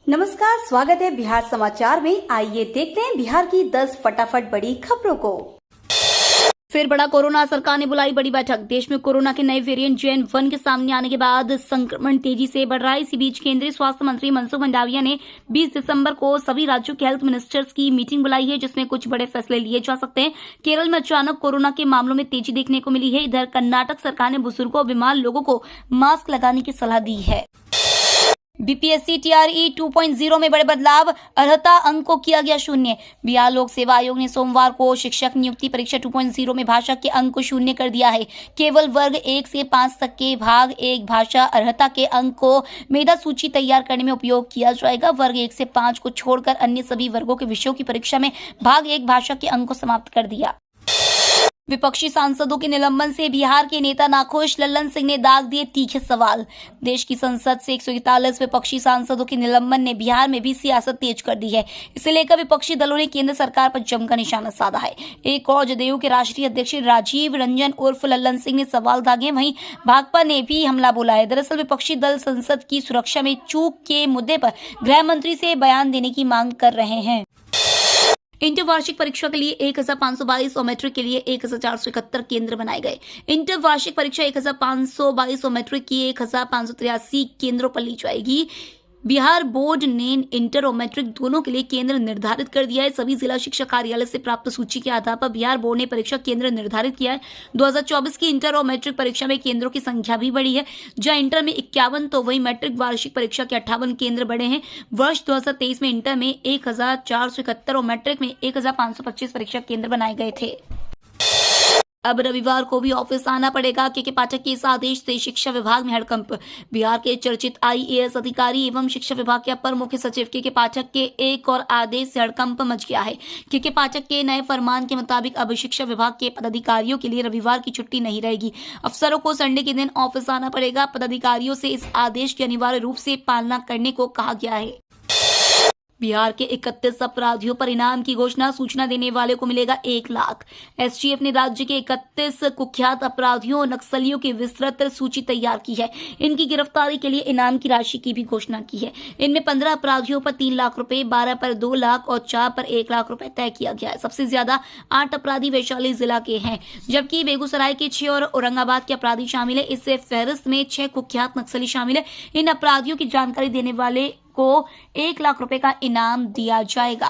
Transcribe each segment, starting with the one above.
नमस्कार, स्वागत है बिहार समाचार में। आइए देखते हैं बिहार की 10 फटाफट बड़ी खबरों को। फिर बड़ा कोरोना, सरकार ने बुलाई बड़ी बैठक। देश में कोरोना के नए वेरिएंट JN.1 के सामने आने के बाद संक्रमण तेजी से बढ़ रहा है। इसी बीच केंद्रीय स्वास्थ्य मंत्री मनसुख मंडाविया ने 20 दिसंबर को सभी राज्यों के हेल्थ मिनिस्टर्स की मीटिंग बुलाई है, जिसमें कुछ बड़े फैसले लिए जा सकते हैं। केरल में अचानक कोरोना के मामलों में तेजी देखने को मिली है। इधर कर्नाटक सरकार ने बुजुर्गों और बीमार लोगों को मास्क लगाने की सलाह दी है। BPSC TRE 2.0 में बड़े बदलाव, अर्हता अंक को किया गया शून्य। बिहार लोक सेवा आयोग ने सोमवार को शिक्षक नियुक्ति परीक्षा 2.0 में भाषा के अंक को शून्य कर दिया है। केवल वर्ग 1 से 5 तक के भाग 1 भाषा अर्हता के अंक को मेधा सूची तैयार करने में उपयोग किया जाएगा। वर्ग 1 से 5 को छोड़कर अन्य सभी वर्गों के विषयों की परीक्षा में भाग 1 भाषा के अंक को समाप्त कर दिया। विपक्षी सांसदों के निलंबन से बिहार के नेता नाखुश, लल्लन सिंह ने दाग दिए तीखे सवाल। देश की संसद से 141 विपक्षी सांसदों के निलंबन ने बिहार में भी सियासत तेज कर दी है। इसे लेकर विपक्षी दलों ने केंद्र सरकार पर जमकर निशाना साधा है। एक और जदयू के राष्ट्रीय अध्यक्ष राजीव रंजन उर्फ लल्लन सिंह ने सवाल दागे, वहीं भाकपा ने भी हमला बोला है। दरअसल विपक्षी दल संसद की सुरक्षा में चूक के मुद्दे पर गृह मंत्री से बयान देने की मांग कर रहे हैं। इंटर वार्षिक परीक्षा के लिए 1522 और मैट्रिक के लिए 1471 केंद्र बनाए गए। इंटर वार्षिक परीक्षा 1522 और मैट्रिक की 1583 केंद्रों पर ली जाएगी। बिहार बोर्ड ने इंटर और मैट्रिक दोनों के लिए केंद्र निर्धारित कर दिया है। सभी जिला शिक्षा कार्यालय से प्राप्त सूची के आधार पर बिहार बोर्ड ने परीक्षा केंद्र निर्धारित किया है। 2024 की इंटर और मैट्रिक परीक्षा में केंद्रों की संख्या भी बढ़ी है, जहां इंटर में 51 तो वहीं मैट्रिक वार्षिक परीक्षा के 58 केंद्र बढ़े हैं। वर्ष 2023 में इंटर में 1471 और मैट्रिक में 1525 परीक्षा केंद्र बनाए गए थे। अब रविवार को भी ऑफिस आना पड़ेगा। के पाठक के इस आदेश से शिक्षा विभाग में हड़कंप। बिहार के चर्चित IAS अधिकारी एवं शिक्षा विभाग के अपर मुख्य सचिव के पाठक के एक और आदेश से हड़कंप मच गया है। के पाठक के नए फरमान के मुताबिक अब शिक्षा विभाग के पदाधिकारियों के लिए रविवार की छुट्टी नहीं रहेगी। अफसरों को संडे के दिन ऑफिस आना पड़ेगा। पदाधिकारियों से इस आदेश की अनिवार्य रूप से पालना करने को कहा गया है। बिहार के 31 अपराधियों पर इनाम की घोषणा, सूचना देने वाले को मिलेगा 1 लाख। STF ने राज्य के 31 कुख्यात अपराधियों और नक्सलियों की विस्तृत सूची तैयार की है। इनकी गिरफ्तारी के लिए इनाम की राशि की भी घोषणा की है। इनमें 15 अपराधियों पर 3 लाख रुपए, 12 पर 2 लाख और 4 पर 1 लाख रुपए तय किया गया है। सबसे ज्यादा 8 अपराधी वैशाली जिला के हैं, जबकि बेगूसराय के 6 और औरंगाबाद के अपराधी शामिल है। इससे फहरिस्त में 6 कुख्यात नक्सली शामिल है। इन अपराधियों की जानकारी देने वाले को 1 लाख रुपए का इनाम दिया जाएगा।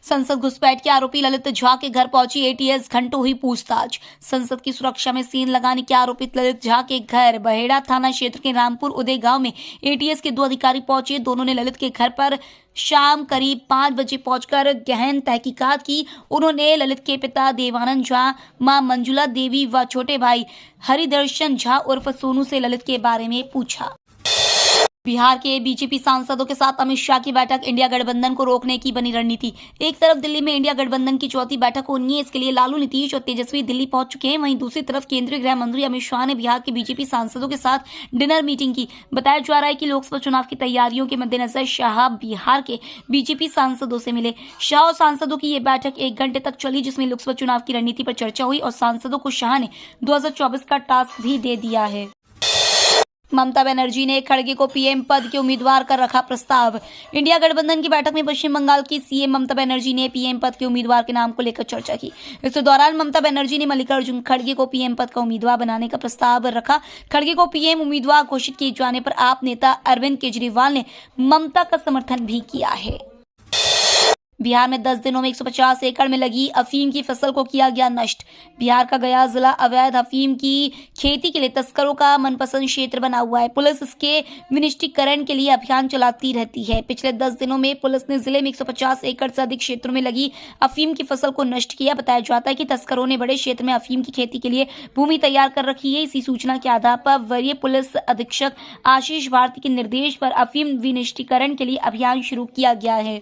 संसद घुसपैठ के आरोपी ललित झा के घर पहुंची ATS, घंटों हुई पूछताछ। संसद की सुरक्षा में सीन लगाने के आरोपित ललित झा के घर बहेड़ा थाना क्षेत्र के रामपुर उदय गांव में ATS के 2 अधिकारी पहुंचे। दोनों ने ललित के घर पर शाम करीब 5 बजे पहुंचकर गहन तहकीकात की। उन्होंने ललित के पिता देवानंद झा, मां मंजुला देवी व छोटे भाई हरिदर्शन झा उर्फ सोनू से ललित के बारे में पूछा। बिहार के BJP सांसदों के साथ अमित शाह की बैठक, इंडिया गठबंधन को रोकने की बनी रणनीति। एक तरफ दिल्ली में इंडिया गठबंधन की चौथी बैठक होनी है, इसके लिए लालू, नीतीश और तेजस्वी दिल्ली पहुंच चुके हैं। वहीं दूसरी तरफ केंद्रीय गृह मंत्री अमित शाह ने बिहार के BJP सांसदों के साथ डिनर मीटिंग की। बताया जा रहा है कि लोकसभा चुनाव की तैयारियों के मद्देनजर शाह बिहार के BJP सांसदों से मिले। शाह और सांसदों की ये बैठक 1 घंटे तक चली, जिसमें लोकसभा चुनाव की रणनीति पर चर्चा हुई और सांसदों को शाह ने 2024 का टास्क भी दे दिया है। ममता बनर्जी ने खड़गे को PM पद के उम्मीदवार कर रखा प्रस्ताव। इंडिया गठबंधन की बैठक में पश्चिम बंगाल की CM ममता बनर्जी ने PM पद के उम्मीदवार के नाम को लेकर चर्चा की। इस दौरान ममता बनर्जी ने मल्लिकार्जुन खड़गे को PM पद का उम्मीदवार बनाने का प्रस्ताव रखा। खड़गे को PM उम्मीदवार घोषित किए जाने पर आप नेता अरविंद केजरीवाल ने ममता का समर्थन भी किया है। बिहार में 10 दिनों में 150 एकड़ में लगी अफीम की फसल को किया गया नष्ट। बिहार का गया जिला अवैध अफीम की खेती के लिए तस्करों का मनपसंद क्षेत्र बना हुआ है। पुलिस इसके विनिष्टीकरण के लिए अभियान चलाती रहती है। पिछले 10 दिनों में पुलिस ने जिले में 150 एकड़ से अधिक क्षेत्रों में लगी अफीम की फसल को नष्ट किया। बताया जाता है कि तस्करों ने बड़े क्षेत्र में अफीम की खेती के लिए भूमि तैयार कर रखी है। इसी सूचना के आधार पर वरीय पुलिस अधीक्षक आशीष भारती के निर्देश पर अफीम विनिष्टीकरण के लिए अभियान शुरू किया गया है।